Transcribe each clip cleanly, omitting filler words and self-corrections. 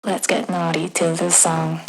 Let's get naughty to this song.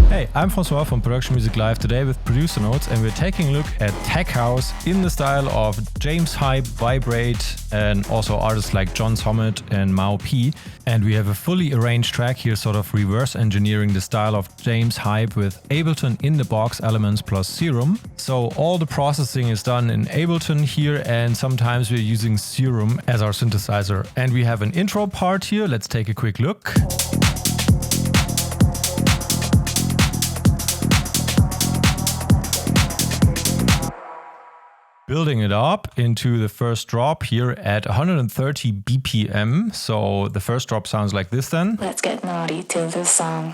Hey, I'm Francois from Production Music Live today with Producer Notes, and we're taking a look at tech house in the style of James Hype, Vibrate, and also artists like John Summit and Mao P. And we have a fully arranged track here, sort of reverse engineering the style of James Hype with Ableton in the box elements plus Serum. So all the processing is done in Ableton here, and sometimes we're using Serum as our synthesizer. And we have an intro part here. Let's take a quick look. Building it up into the first drop here at 130 BPM. So the first drop sounds like this then. Let's get naughty to this song.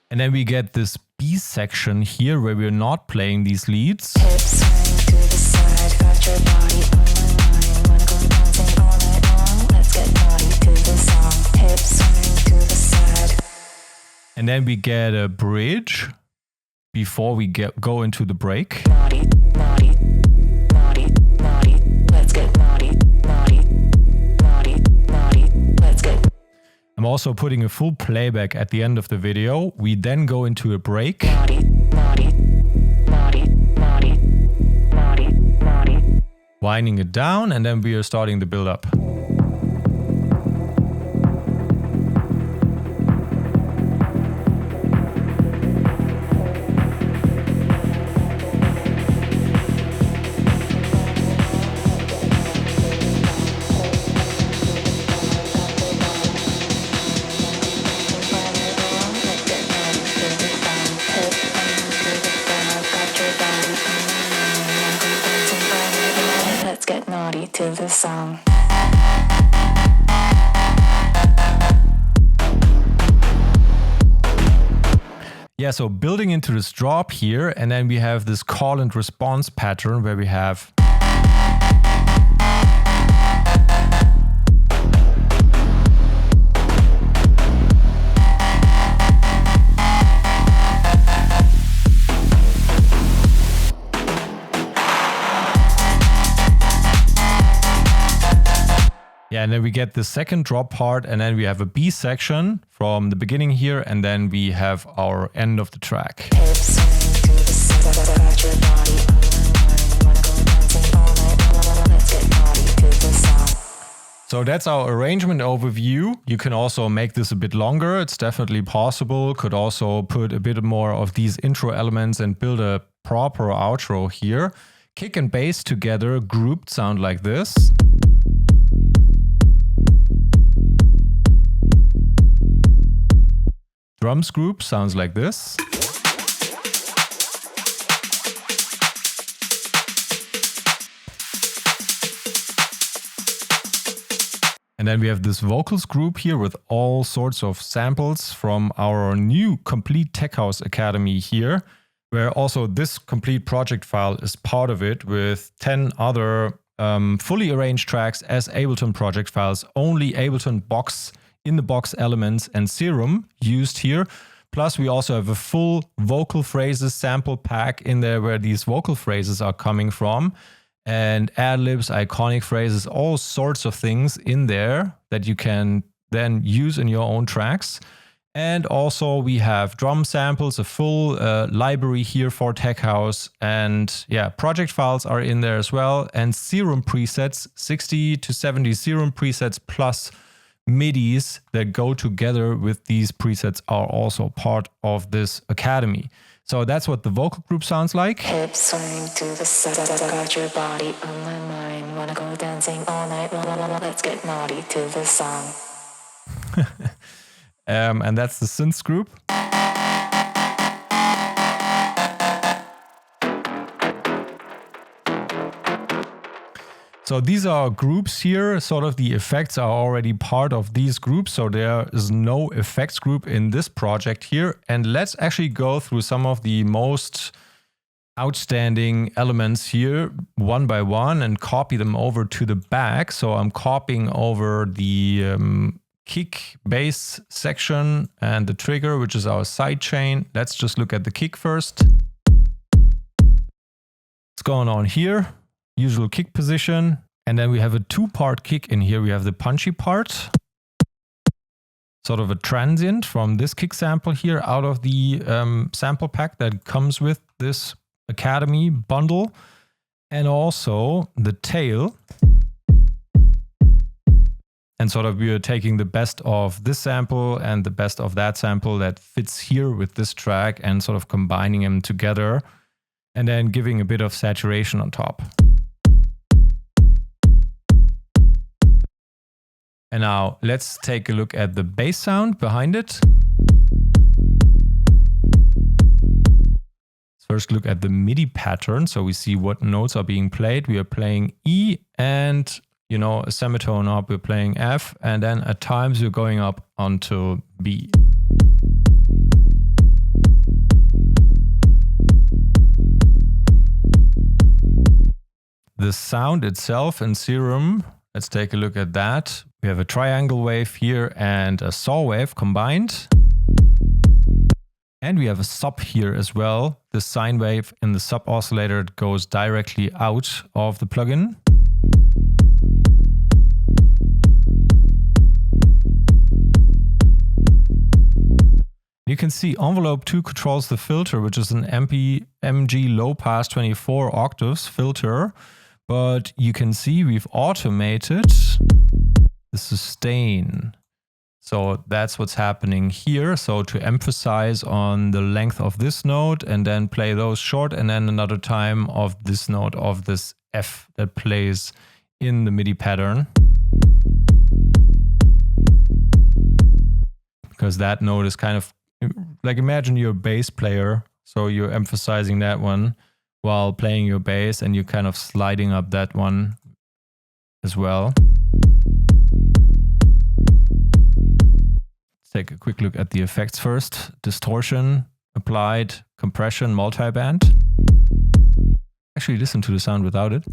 And then we get this B section here where we're not playing these leads. Hips swing to the side, got your body on my mind. Wanna go dancing all night long? Let's get naughty to this song. Hips swing to the side. And then we get a bridge before we go into the break. Naughty, naughty, naughty, naughty. Let's get naughty, naughty, naughty, naughty. Let's get. I'm also putting a full playback at the end of the video. We then go into a break. Naughty, naughty, naughty, naughty, naughty, naughty. Winding it down, and then we are starting the build up. Let's get naughty to this song. Yeah, so building into this drop here, and then we have this call and response pattern where we have and then we get the second drop part, and then we have a B section from the beginning here, and then we have our end of the track. Hips swing to the side, got your body on my mind. Wanna go dancing all night long? Let's get naughty to this song. So that's our arrangement overview. You can also make this a bit longer. It's definitely possible. Could also put a bit more of these intro elements and build a proper outro here. Kick and bass together grouped sound like this. Drums group sounds like this. And then we have this vocals group here with all sorts of samples from our new complete Tech House Academy here, where also this complete project file is part of it with 10 other fully arranged tracks as Ableton project files, only Ableton box in the box elements and Serum used here. Plus we also have a full vocal phrases sample pack in there where these vocal phrases are coming from, and ad-libs, iconic phrases, all sorts of things in there that you can then use in your own tracks. And also we have drum samples, a full library here for Tech House, and yeah, project files are in there as well, and Serum presets, 60 to 70 Serum presets plus MIDIs that go together with these presets are also part of this academy. So that's what the vocal group sounds like. Hips swing to the side, got your body on my mind. Wanna go dancing all night long? Let's get naughty to this song. And that's the Synths group. So these are groups here, sort of the effects are already part of these groups, so there is no effects group in this project here. And let's actually go through some of the most outstanding elements here one by one and copy them over to the back. So I'm copying over the kick bass section and the trigger, which is our side chain. Let's just look at the kick first. What's going on here? Usual kick position. And then we have a 2-part kick in here. We have the punchy part, sort of a transient from this kick sample here out of the sample pack that comes with this Academy bundle. And also the tail. And sort of we are taking the best of this sample and the best of that sample that fits here with this track and sort of combining them together and then giving a bit of saturation on top. And now let's take a look at the bass sound behind it. Let's first look at the MIDI pattern. So we see what notes are being played. We are playing E and, you know, a semitone up, we're playing F, and then at times we're going up onto B. The sound itself in Serum, let's take a look at that. We have a triangle wave here and a saw wave combined. And we have a sub here as well. The sine wave in the sub oscillator goes directly out of the plugin. You can see envelope 2 controls the filter, which is an MG low pass 24 octaves filter. But you can see we've automated the sustain. So that's what's happening here. So to emphasize on the length of this note and then play those short, and then another time of this note of this F that plays in the MIDI pattern. Because that note is kind of like, imagine you're a bass player. So you're emphasizing that one while playing your bass and you're kind of sliding up that one as well. Let's take a quick look at the effects first. Distortion, applied, compression, multiband. Actually listen to the sound without it.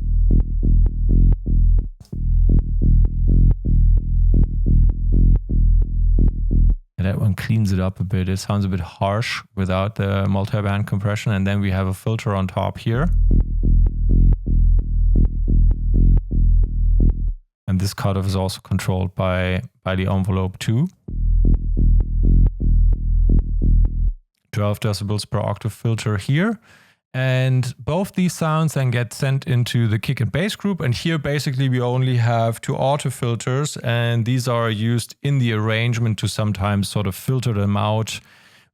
And that one cleans it up a bit. It sounds a bit harsh without the multiband compression. And then we have a filter on top here. And this cutoff is also controlled by the envelope 2. 12 decibels per octave filter here. And both these sounds then get sent into the kick and bass group. And here basically we only have 2 auto filters, and these are used in the arrangement to sometimes sort of filter them out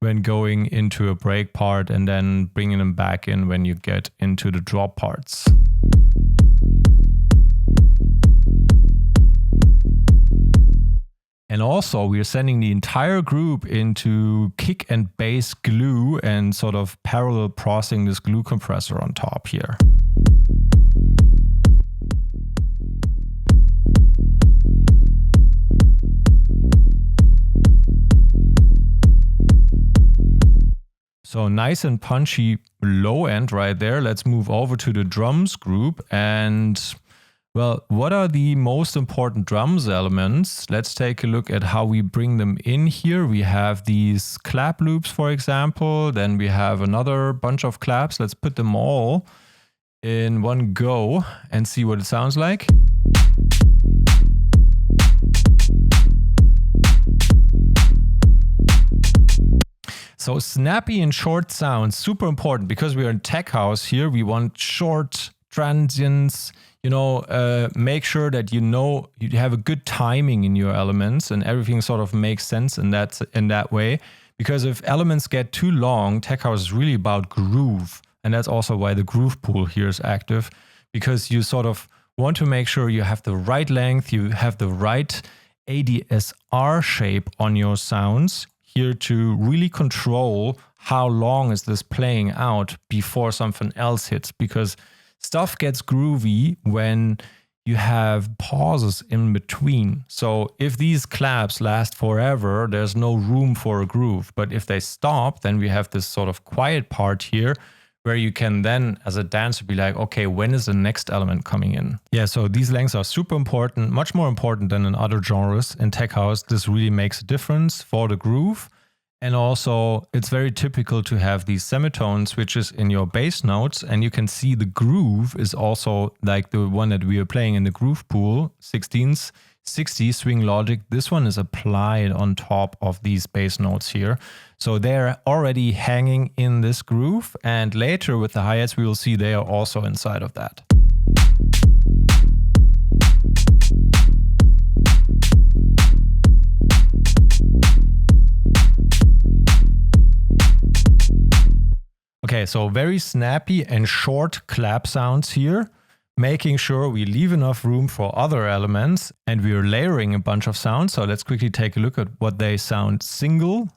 when going into a break part and then bringing them back in when you get into the drop parts. And also we are sending the entire group into kick and bass glue and sort of parallel processing this glue compressor on top here. So nice and punchy low end right there. Let's move over to the drums group. And well, what are the most important drums elements? Let's take a look at how we bring them in here. We have these clap loops, for example. Then we have another bunch of claps. Let's put them all in one go and see what it sounds like. So snappy and short sounds, super important because we are in tech house here. We want short transients. You know, make sure that you have a good timing in your elements and everything sort of makes sense in that way. Because if elements get too long, tech house is really about groove. And that's also why the groove pool here is active, because you sort of want to make sure you have the right length, you have the right ADSR shape on your sounds here to really control how long is this playing out before something else hits. Because stuff gets groovy when you have pauses in between. So if these claps last forever, there's no room for a groove. But if they stop, then we have this sort of quiet part here where you can then, as a dancer, be like, okay, when is the next element coming in? Yeah, so these lengths are super important, much more important than in other genres. In tech house, this really makes a difference for the groove. And also, it's very typical to have these semitone switches in your bass notes. And you can see the groove is also like the one that we are playing in the groove pool, 16s, 60 swing logic. This one is applied on top of these bass notes here. So they're already hanging in this groove. And later with the hi-hats, we will see they are also inside of that. Okay, so very snappy and short clap sounds here, making sure we leave enough room for other elements, and we are layering a bunch of sounds. So let's quickly take a look at what they sound single.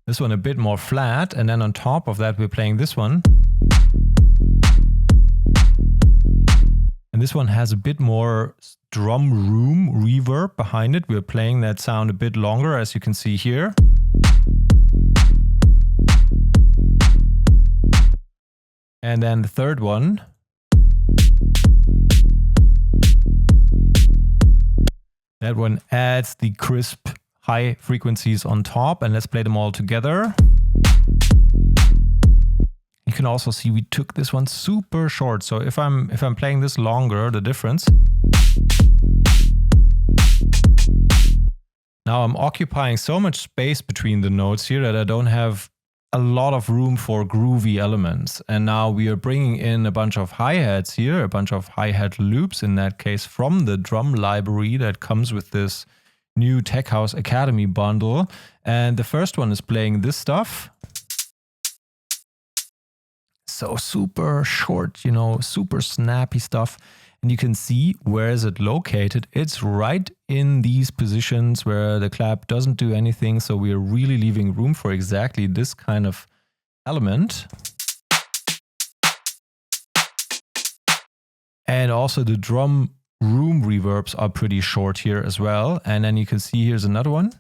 This one a bit more flat, and then on top of that we're playing this one. And this one has a bit more drum room reverb behind it. We're playing that sound a bit longer, as you can see here. And then the third one. That one adds the crisp high frequencies on top, and let's play them all together. You can also see we took this one super short. So if I'm playing this longer, the difference. Now I'm occupying so much space between the notes here that I don't have a lot of room for groovy elements. And now we are bringing in a bunch of hi-hats here, a bunch of hi-hat loops in that case from the drum library that comes with this new Tech House Academy bundle. And the first one is playing this stuff. So super short, you know, super snappy stuff. And you can see where is it located. It's right in these positions where the clap doesn't do anything. So we are really leaving room for exactly this kind of element. And also the drum room reverbs are pretty short here as well. And then you can see here's another one.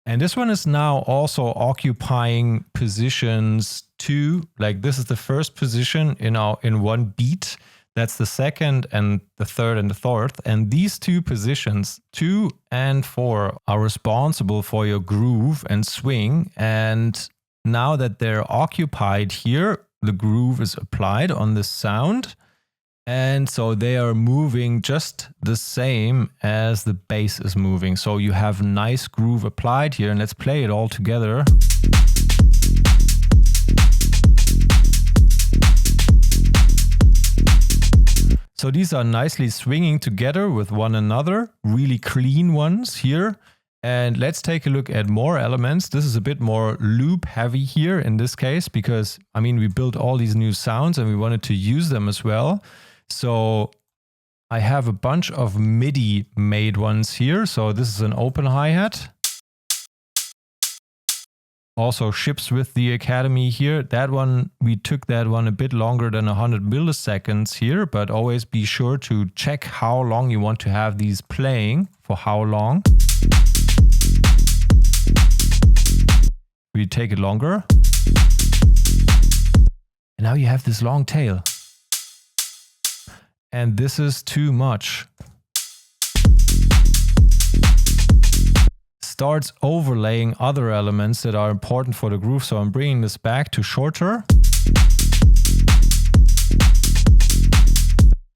And this one is now also occupying positions 2. Like this is the first position in one beat. That's the second and the third and the fourth. And these two positions, 2 and 4, are responsible for your groove and swing. And now that they're occupied here, the groove is applied on this sound. And so they are moving just the same as the bass is moving. So you have nice groove applied here, and let's play it all together. So these are nicely swinging together with one another, really clean ones here. And let's take a look at more elements. This is a bit more loop heavy here in this case, because I mean, we built all these new sounds and we wanted to use them as well. So I have a bunch of MIDI made ones here. So this is an open hi-hat. Also ships with the Academy here. That one, we took that one a bit longer than 100 milliseconds here, but always be sure to check how long you want to have these playing, for how long. We take it longer. And now you have this long tail. And this is too much. Starts overlaying other elements that are important for the groove. So I'm bringing this back to shorter.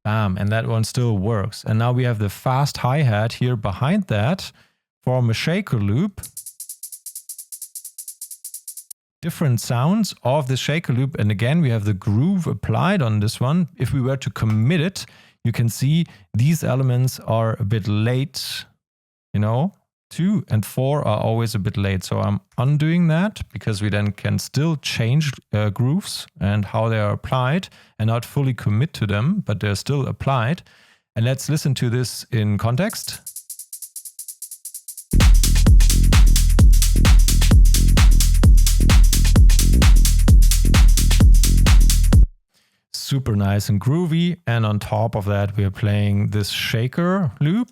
Bam, and that one still works. And now we have the fast hi-hat here behind that. Form a shaker loop. Different sounds of the shaker loop, and again we have the groove applied on this one. If we were to commit it, you can see these elements are a bit late, you know, 2 and 4 are always a bit late. So I'm undoing that because we then can still change grooves and how they are applied and not fully commit to them, but they're still applied. And let's listen to this in context. Super nice and groovy. And on top of that, we are playing this shaker loop.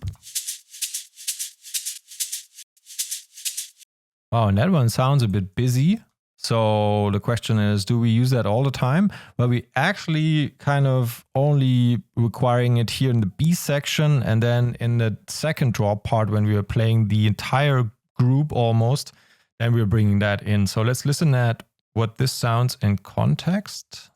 Wow, and that one sounds a bit busy. So the question is, do we use that all the time? Well, we actually kind of only requiring it here in the B section, and then in the second drop part when we are playing the entire group almost, then we're bringing that in. So let's listen at what this sounds in context.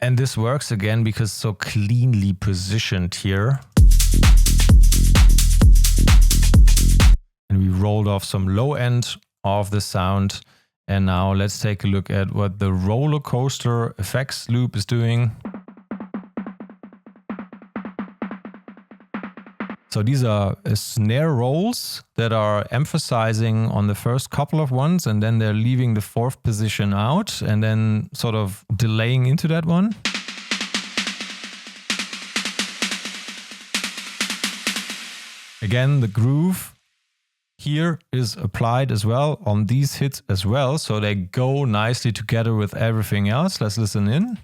And this works again because it's so cleanly positioned here. And we rolled off some low end of the sound. And now let's take a look at what the roller coaster effects loop is doing. So these are snare rolls that are emphasizing on the first couple of ones, and then they're leaving the fourth position out and then sort of delaying into that one. Again, the groove here is applied as well on these hits as well, so they go nicely together with everything else. Let's listen in.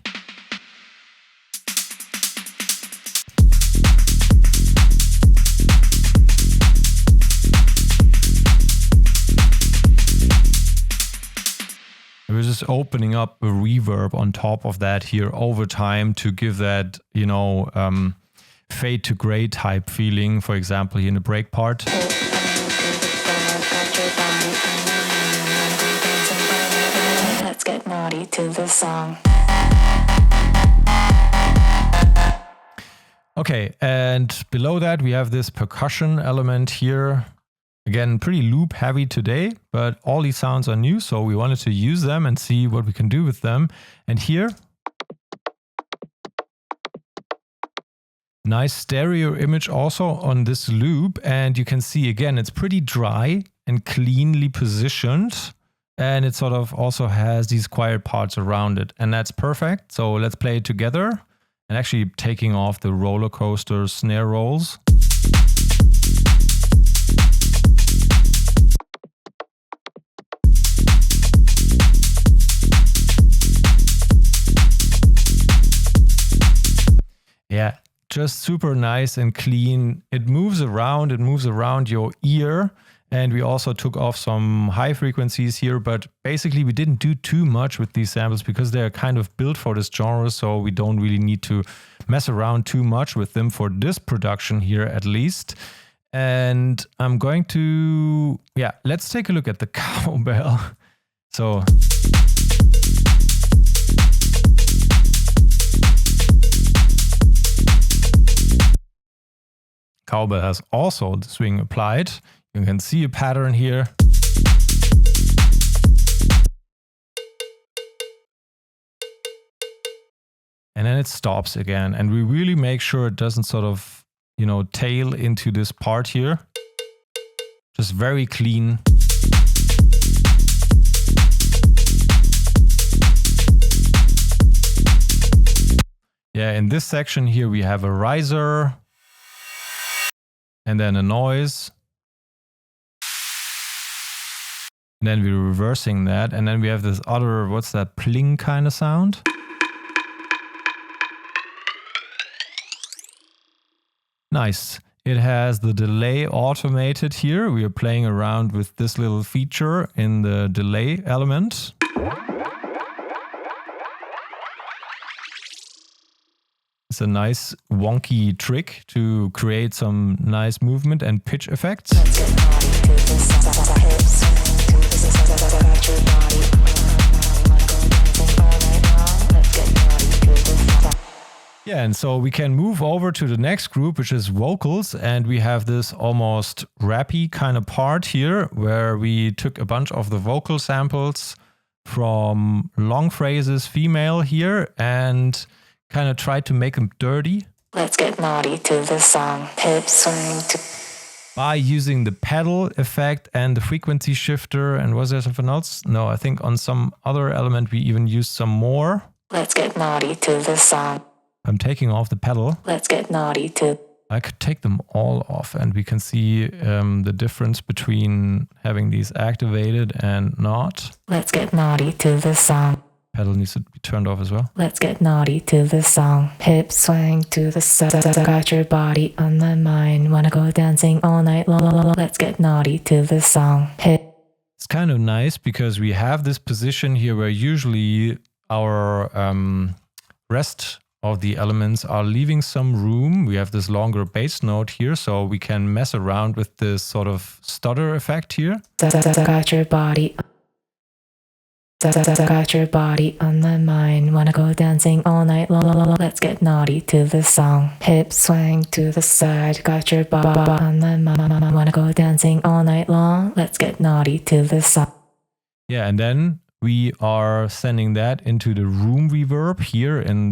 We're just opening up a reverb on top of that here over time to give that, you know, fade to gray type feeling, for example, here in the break part. Let's get naughty to the song. Okay, and below that we have this percussion element here. Again, pretty loop heavy today, but all these sounds are new, so we wanted to use them and see what we can do with them. And here, nice stereo image also on this loop. And you can see again, it's pretty dry and cleanly positioned. And it sort of also has these quiet parts around it. And that's perfect. So let's play it together. And actually taking off the roller coaster snare rolls. Yeah, just super nice and clean. It moves around your ear. And we also took off some high frequencies here, but basically we didn't do too much with these samples because they're kind of built for this genre, so we don't really need to mess around too much with them for this production here at least. And I'm going to, yeah, let's take a look at the cowbell. So cowbell has also the swing applied. You can see a pattern here. And then it stops again. And we really make sure it doesn't sort of, you know, tail into this part here. Just very clean. Yeah, in this section here we have a riser and then a noise. And then we're reversing that, and then we have this other, what's that, pling kind of sound. Nice. It has the delay automated here. We are playing around with this little feature in the delay element. It's a nice wonky trick to create some nice movement and pitch effects. Yeah, and so we can move over to the next group, which is vocals, and we have this almost rappy kind of part here where we took a bunch of the vocal samples from long phrases female here and kind of tried to make them dirty. Let's get naughty to the song. Hip swing to... By using the pedal effect and the frequency shifter. And was there something else? No, I think on some other element we even used some more. Let's get naughty to the song. I'm taking off the pedal. Let's get naughty to... I could take them all off and we can see the difference between having these activated and not. Let's get naughty to the song. pedal needs to be turned off as well. Let's get naughty to the song. Hip swing to the side. Got your body on my mind. Wanna go dancing all night long. Let's get naughty to the song. Hip. It's kind of nice because we have this position here where usually our rest of the elements are leaving some room. We have this longer bass note here, so we can mess around with this sort of stutter effect here. Got your body. Got your body on my mind. Wanna go dancing all night long. Let's get naughty to the song. Hip swing to the side. Got your body on my mind. Wanna go dancing all night long. Let's get naughty to the song. Yeah, and then we are sending that into the room reverb here in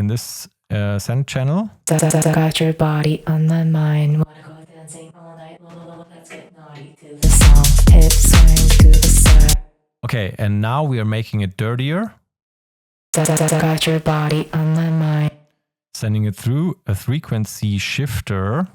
this send channel. Got your body on my mind. Wanna go dancing all night long. Let's get naughty to the song. Hip swing to the side. Okay, and now we are making it dirtier. Got your body on my mind. Sending it through a frequency shifter.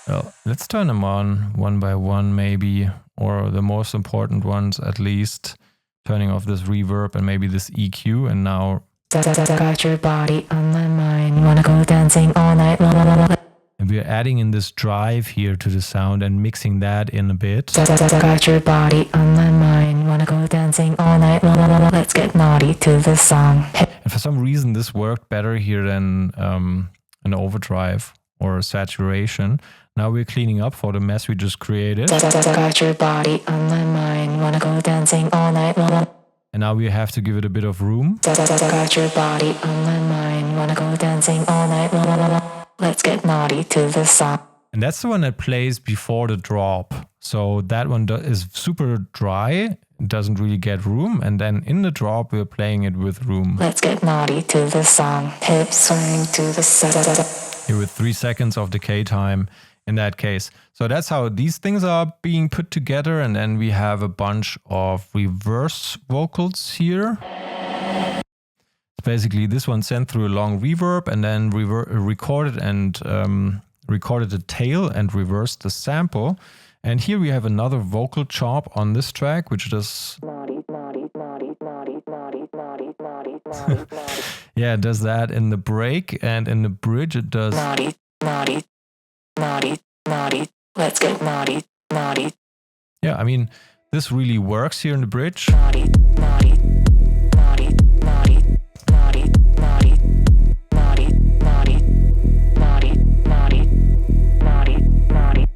Well, let's turn them on one by one maybe, or the most important ones at least. Turning off this reverb and maybe this EQ, and now... Got your body on my mind. Wanna go dancing all night long. And we're adding in this drive here to the sound and mixing that in a bit. Got your body on my mind. Wanna go dancing all night long. Let's get naughty to the song. And for some reason this worked better here than an overdrive or saturation. Now we're cleaning up for the mess we just created. Got your body on my mind. Wanna go dancing all night long. And now we have to give it a bit of room. Got your body on my mind. Wanna go dancing all night long. Let's get naughty to the song. And that's the one that plays before the drop. So that one is super dry, doesn't really get room. And then in the drop, we're playing it with room. Let's get naughty to the song. Hip swing to the side. Here with 3 seconds of decay time in that case. So that's how these things are being put together. And then we have a bunch of reverse vocals here. Basically, this one sent through a long reverb and then recorded the tail and reversed the sample. And here we have another vocal chop on this track, which does... yeah, it does that in the break, and in the bridge it does... Naughty, naughty, naughty, naughty. Let's get naughty, naughty. Yeah, I mean, this really works here in the bridge. Naughty, naughty, naughty, naughty. Naughty, naughty, naughty, naughty, naughty, naughty, naughty, naughty.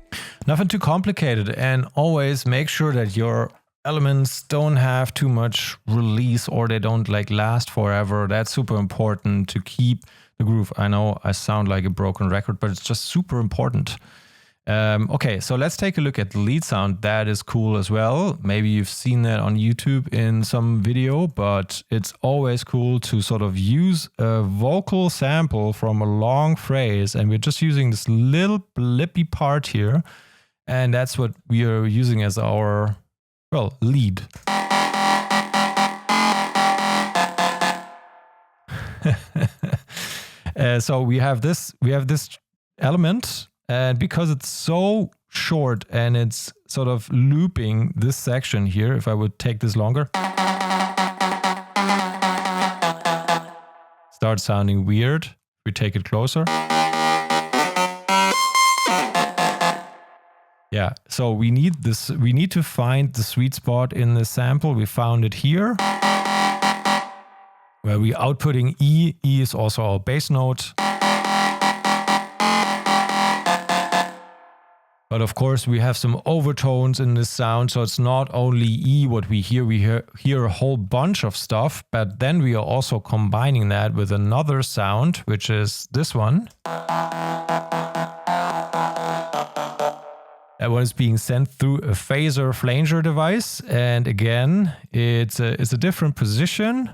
Nothing too complicated, and always make sure that your elements don't have too much release or they don't like last forever. That's super important to keep the groove. I know I sound like a broken record, but it's just super important. Okay, so let's take a look at the lead sound. That is cool as well. Maybe you've seen that on YouTube in some video, but it's always cool to sort of use a vocal sample from a long phrase. And we're just using this little blippy part here. And that's what we are using as our, well, lead. So we have this element. And because it's so short and it's sort of looping this section here, if I would take this longer, starts sounding weird. We take it closer. Yeah, so we need this. We need to find the sweet spot in the sample. We found it here, where we outputting E. E is also our bass note. But of course, we have some overtones in this sound, so it's not only E what we hear. We hear a whole bunch of stuff, but then we are also combining that with another sound, which is this one. That one is being sent through a phaser flanger device, and again, it's a different position.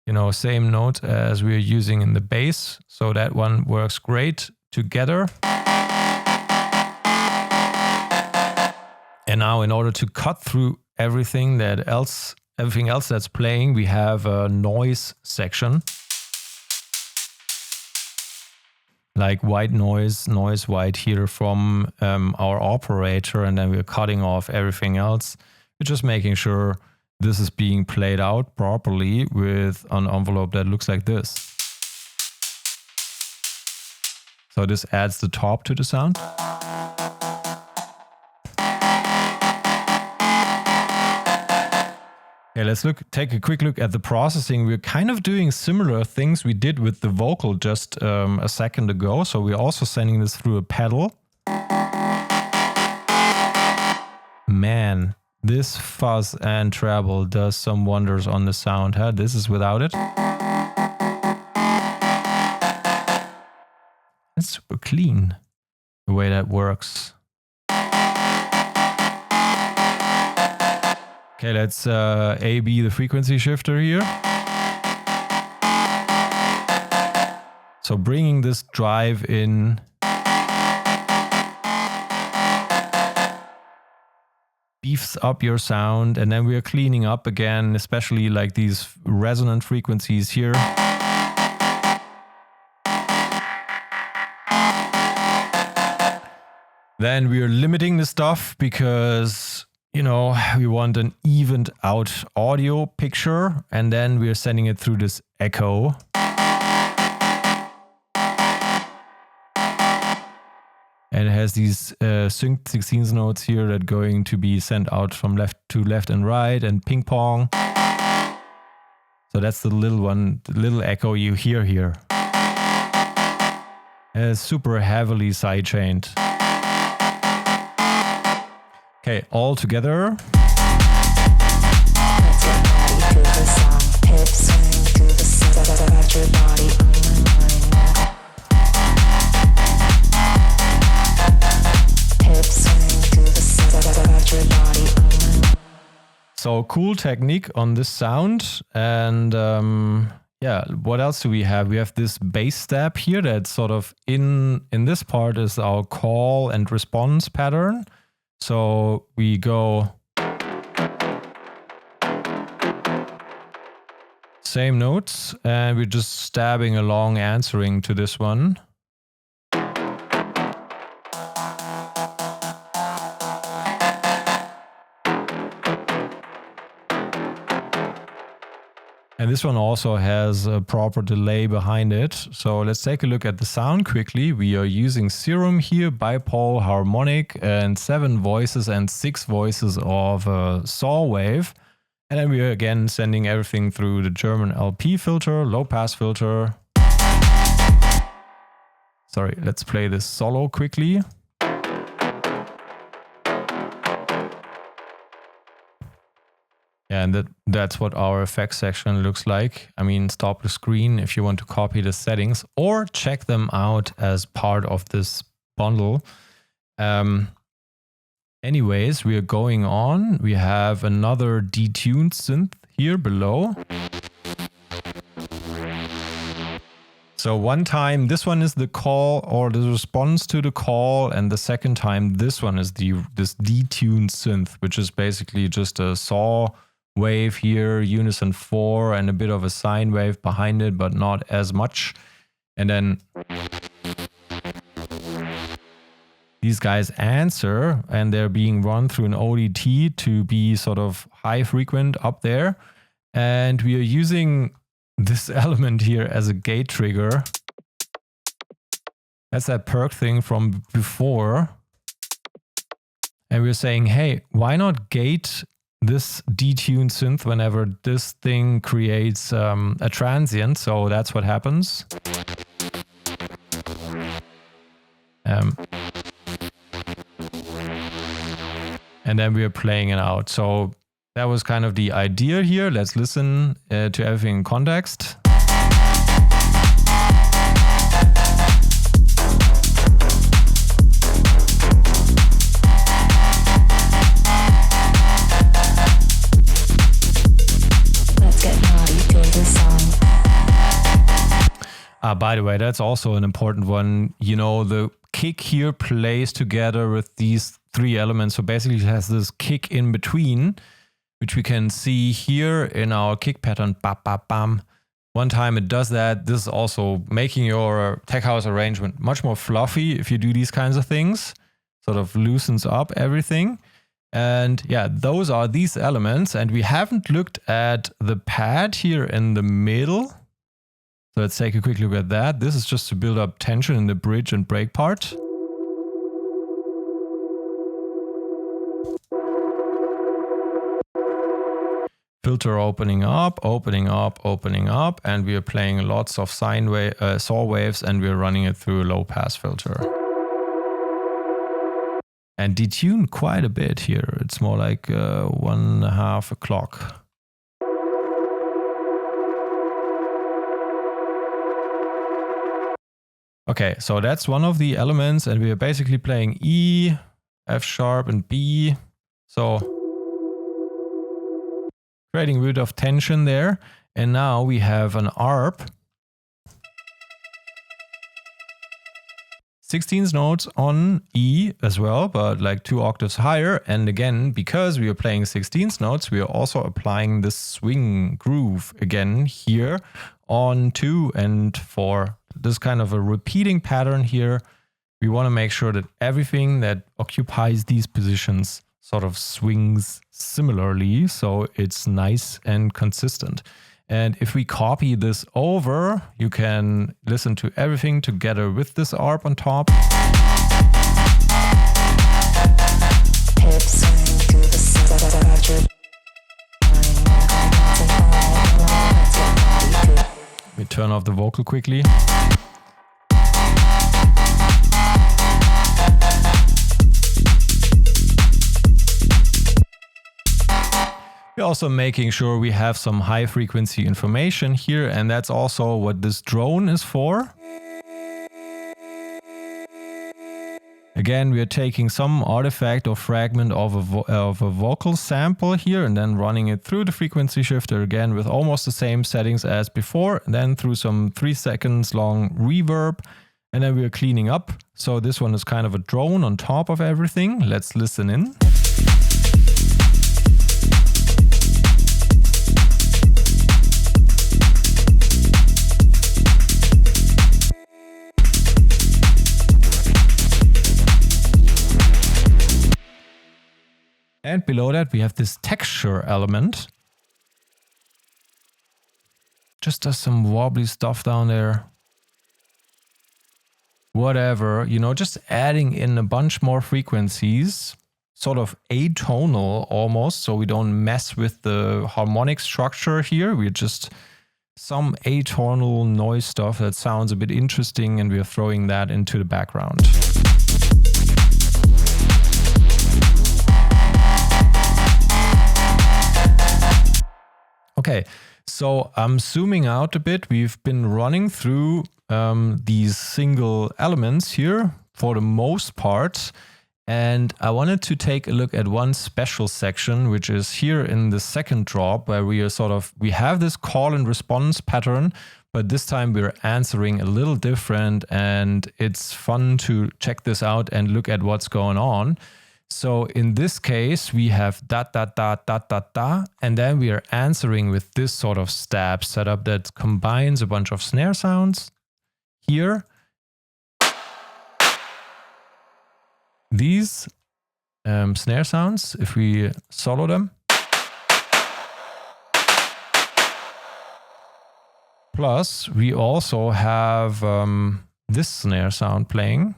You know, same note as we're using in the bass, so that one works great together. And now in order to cut through everything else that's playing, we have a noise section. like white noise white here from our operator, and then we're cutting off everything else. We're just making sure this is being played out properly with an envelope that looks like this. So this adds the top to the sound. Okay, let's take a quick look at the processing. We're kind of doing similar things we did with the vocal just a second ago. So we're also sending this through a pedal. Man, this fuzz and treble does some wonders on the sound. Huh? This is without it. It's super clean, the way that works. Okay, let's A-B the frequency shifter here. So bringing this drive in. Beefs up your sound, and then we are cleaning up again, especially like these resonant frequencies here. Then we are limiting the stuff because, you know, we want an evened out audio picture, and then we are sending it through this echo. And it has these synced 16th notes here that are going to be sent out from left to left and right and ping pong. So that's the little one, the little echo you hear here. And it's super heavily sidechained. Okay, all together. Let's get naughty to the song. Hips swing to the side, your body on my mind now. Hips swing to the side, your body on my mind. So cool technique on this sound. And yeah, what else do we have? We have this bass step here that's sort of in this part is our call and response pattern. So we go same notes, and we're just stabbing along answering to this one. And this one also has a proper delay behind it. So let's take a look at the sound quickly. We are using Serum here, bipole, harmonic, and 7 voices and 6 voices of a saw wave. And then we are again sending everything through the German LP filter, low pass filter. Sorry, let's play this solo quickly. And that's what our effects section looks like. I mean, stop the screen if you want to copy the settings or check them out as part of this bundle. Anyways, we are going on. We have another detuned synth here below. So one time, this one is the call or the response to the call, and the second time, this one is this detuned synth, which is basically just a saw wave here, unison 4, and a bit of a sine wave behind it, but not as much. And then these guys answer, and they're being run through an ODT to be sort of high frequent up there. And we are using this element here as a gate trigger. That's that perk thing from before. And we're saying, hey, why not gate this detuned synth whenever this thing creates a transient? So that's what happens. And then we are playing it out. So that was kind of the idea here. Let's listen to everything in context. By the way, that's also an important one. You know, the kick here plays together with these 3 elements. So basically it has this kick in between, which we can see here in our kick pattern, bam, bam, bam. One time it does that. This is also making your tech house arrangement much more fluffy if you do these kinds of things. Sort of loosens up everything. And yeah, those are these elements. And we haven't looked at the pad here in the middle. So let's take a quick look at that. This is just to build up tension in the bridge and break part. Filter opening up, opening up, opening up, and we are playing lots of saw waves, and we're running it through a low pass filter. And detune quite a bit here. It's more like 1.5 o'clock. Okay, so that's one of the elements, and we are basically playing E, F sharp, and B. So creating a bit of tension there. And now we have an ARP. 16th notes on E as well, but like 2 octaves higher. And again, because we are playing 16th notes, we are also applying the swing groove again here on 2 and 4. This kind of a repeating pattern here. We want to make sure that everything that occupies these positions sort of swings similarly, so it's nice and consistent. And if we copy this over, you can listen to everything together with this ARP on top. We turn off the vocal quickly. We're also making sure we have some high frequency information here, and that's also what this drone is for. Again, we are taking some artifact or fragment of a vocal sample here and then running it through the frequency shifter again with almost the same settings as before, and then through some 3 seconds long reverb, and then we are cleaning up. So this one is kind of a drone on top of everything. Let's listen in. And below that, we have this texture element. Just does some wobbly stuff down there. Whatever, you know, just adding in a bunch more frequencies, sort of atonal almost, so we don't mess with the harmonic structure here. We're just some atonal noise stuff that sounds a bit interesting, and we're throwing that into the background. Okay, so I'm zooming out a bit. We've been running through these single elements here for the most part. And I wanted to take a look at one special section, which is here in the second drop, where we have this call and response pattern, but this time we're answering a little different, and it's fun to check this out and look at what's going on. So in this case, we have da da da da da da, and then we are answering with this sort of stab setup that combines a bunch of snare sounds here. These snare sounds, if we solo them, plus we also have this snare sound playing.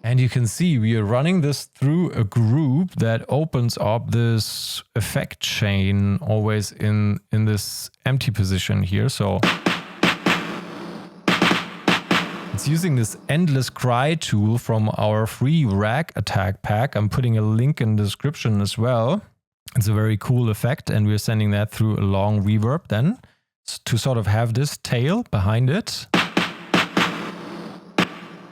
And you can see we are running this through a group that opens up this effect chain always in this empty position here. So it's using this endless cry tool from our free rack attack pack. I'm putting a link in the description as well. It's a very cool effect, and we're sending that through a long reverb then to sort of have this tail behind it.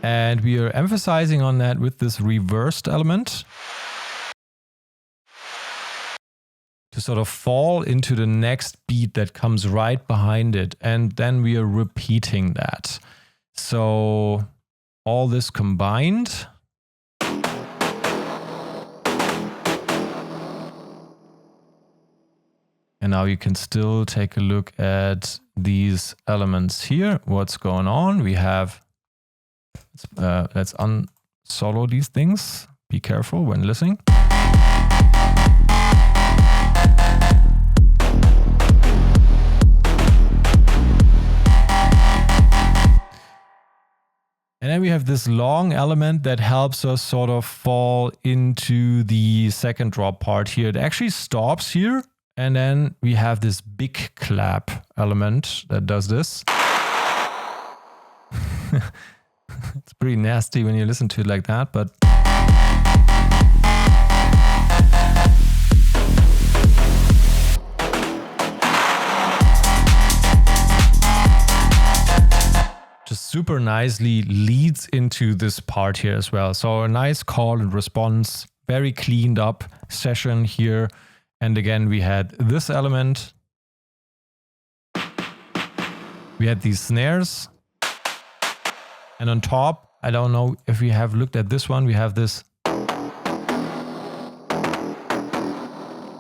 And we are emphasizing on that with this reversed element to sort of fall into the next beat that comes right behind it. And then we are repeating that. So all this combined. And now you can still take a look at these elements here. What's going on? We have, let's unsolo these things. Be careful when listening. And then we have this long element that helps us sort of fall into the second drop part here. It actually stops here. And then we have this big clap element that does this. It's pretty nasty when you listen to it like that, but just super nicely leads into this part here as well. So a nice call and response, very cleaned up session here. And again, we had this element. We had these snares. And on top, I don't know if we have looked at this one, we have this.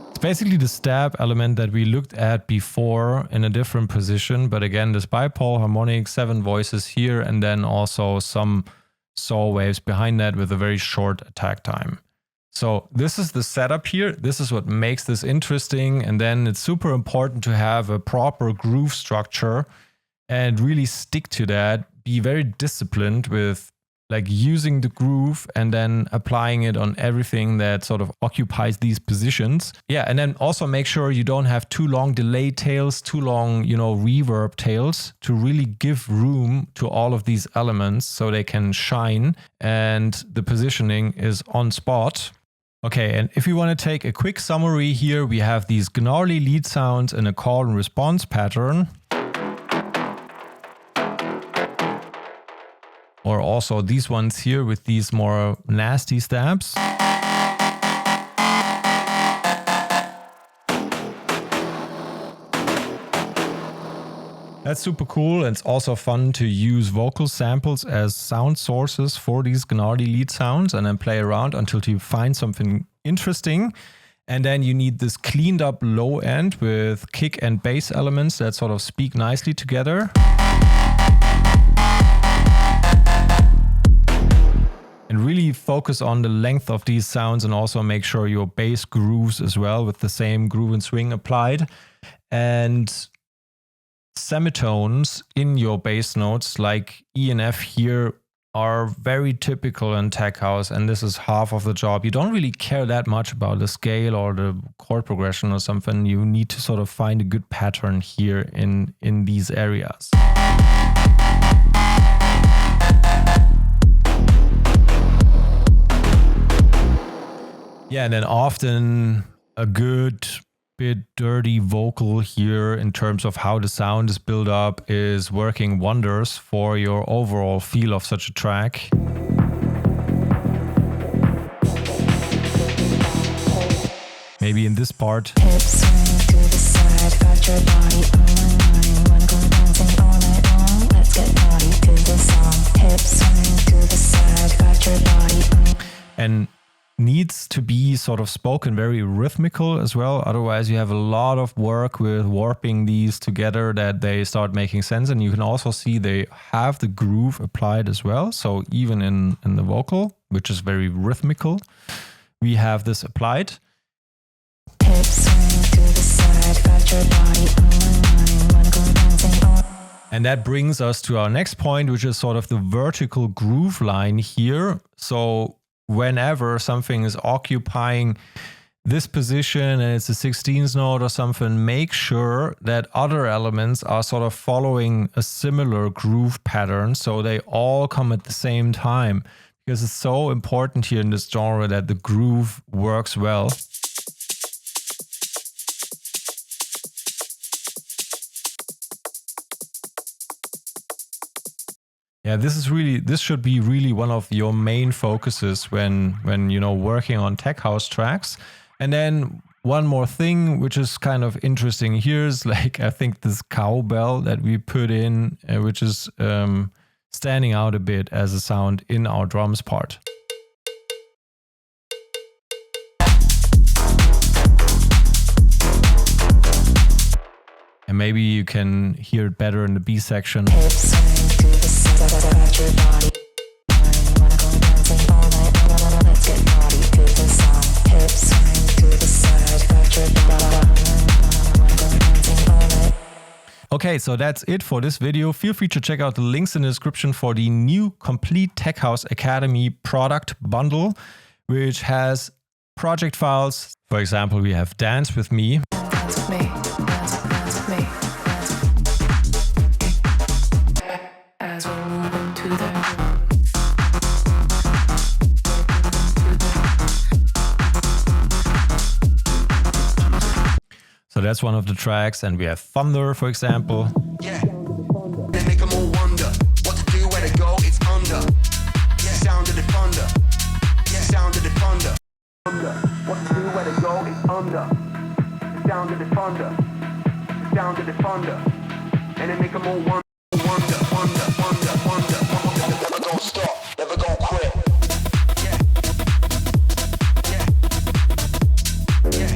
It's basically the stab element that we looked at before in a different position. But again, this bipole harmonic, 7 voices here, and then also some saw waves behind that with a very short attack time. So this is the setup here. This is what makes this interesting. And then it's super important to have a proper groove structure and really stick to that. Be very disciplined with like using the groove and then applying it on everything that sort of occupies these positions. Yeah, and then also make sure you don't have too long delay tails, too long, reverb tails, to really give room to all of these elements so they can shine and the positioning is on spot. Okay, and if we want to take a quick summary here, we have these gnarly lead sounds in a call and response pattern. Or also these ones here with these more nasty stabs. That's super cool. It's also fun to use vocal samples as sound sources for these gnarly lead sounds and then play around until you find something interesting. And then you need this cleaned up low end with kick and bass elements that sort of speak nicely together. And really focus on the length of these sounds and also make sure your bass grooves as well with the same groove and swing applied. And semitones in your bass notes like E and F here are very typical in tech house, and this is half of the job. You don't really care that much about the scale or the chord progression or something. You need to sort of find a good pattern here in these areas. Yeah, and then often a good bit dirty vocal here in terms of how the sound is built up is working wonders for your overall feel of such a track. Maybe in this part. Hips swing to the side, got your body on my mind. Wanna go dancing all night long? Let's get naughty to the song. Hips swing to the side, got your body on. And needs to be sort of spoken very rhythmical as well. Otherwise, you have a lot of work with warping these together that they start making sense. And you can also see they have the groove applied as well. So even in the vocal, which is very rhythmical, we have this applied. Hips swing to the side, got your body on my mind. Wanna go dancing all. And that brings us to our next point, which is sort of the vertical groove line here. So whenever something is occupying this position and it's a 16th note or something, make sure that other elements are sort of following a similar groove pattern so they all come at the same time, because it's so important here in this genre that the groove works well. Yeah, this should be really one of your main focuses when working on tech house tracks. And then one more thing which is kind of interesting here is like, I think this cowbell that we put in, which is standing out a bit as a sound in our drums part. And maybe you can hear it better in the B section. Hips swing to the side, got your body. Wanna go dancing all night long. Let's get naughty to the song. Hips swing to the side, got your body. Wanna go dancing all night. Okay, so that's it for this video. Feel free to check out the links in the description for the new Complete Tech House Academy product bundle, which has project files. For example, we have Dance With Me. Dance with me, dance with me, as we move into the room. So that's one of the tracks, and we have Thunder, for example. Yeah, they make them all wonder what to do, where to go, it's under. Yeah, sound of the thunder. Yeah, sound of the thunder. What to do, where to go, it's under. The sound of the thunder. The sound of the thunder. And they make them all wonder, wonder, wonder, wonder, wonder, wonder. Never gonna stop, never gonna quit. Yeah. Yeah. Yeah.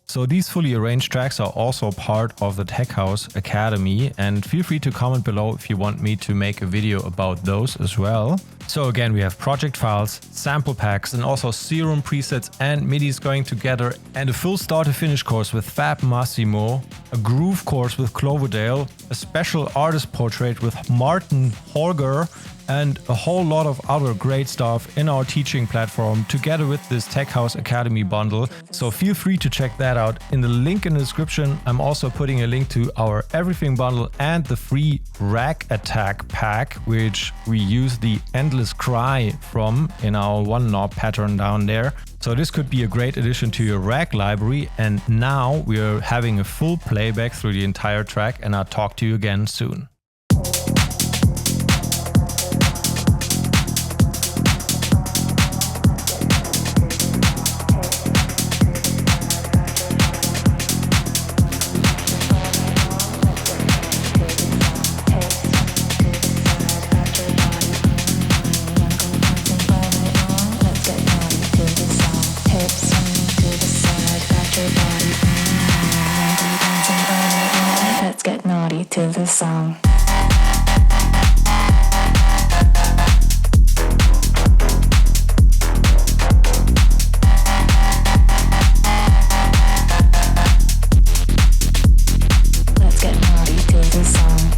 So these fully arranged tracks are also part of the Tech House Academy, and feel free to comment below if you want me to make a video about those as well. So again, we have project files, sample packs, and also Serum presets and MIDIs going together, and a full start to finish course with Fab Massimo, a groove course with Cloverdale, a special artist portrait with Martin Holger, and a whole lot of other great stuff in our teaching platform together with this Tech House Academy bundle. So feel free to check that out. In the link in the description, I'm also putting a link to our Everything bundle and the free Rack Attack pack, which we use the Endless Cry from in our one knob pattern down there. So this could be a great addition to your rack library. And now we are having a full playback through the entire track, and I'll talk to you again soon. Let's get naughty to the song. Let's get naughty to the song.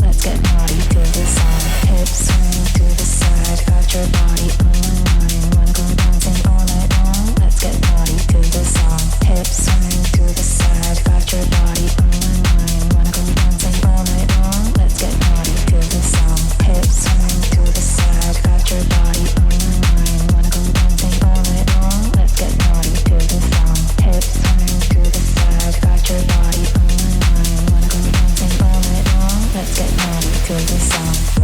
Let's get naughty to the song. Hips swing to the side, got your body online. Wanna go dancing all night long. Let's get naughty to the song. Hips swing to the side, got your body online. Wanna go dancing all night long. Let's get naughty to the song. Hips swing to the side, got your body online. Wanna go dancing all night long. Let's get naughty to the song. Hips swing to the side, got your body online. Wanna go dancing all night long. Let's get naughty to the song.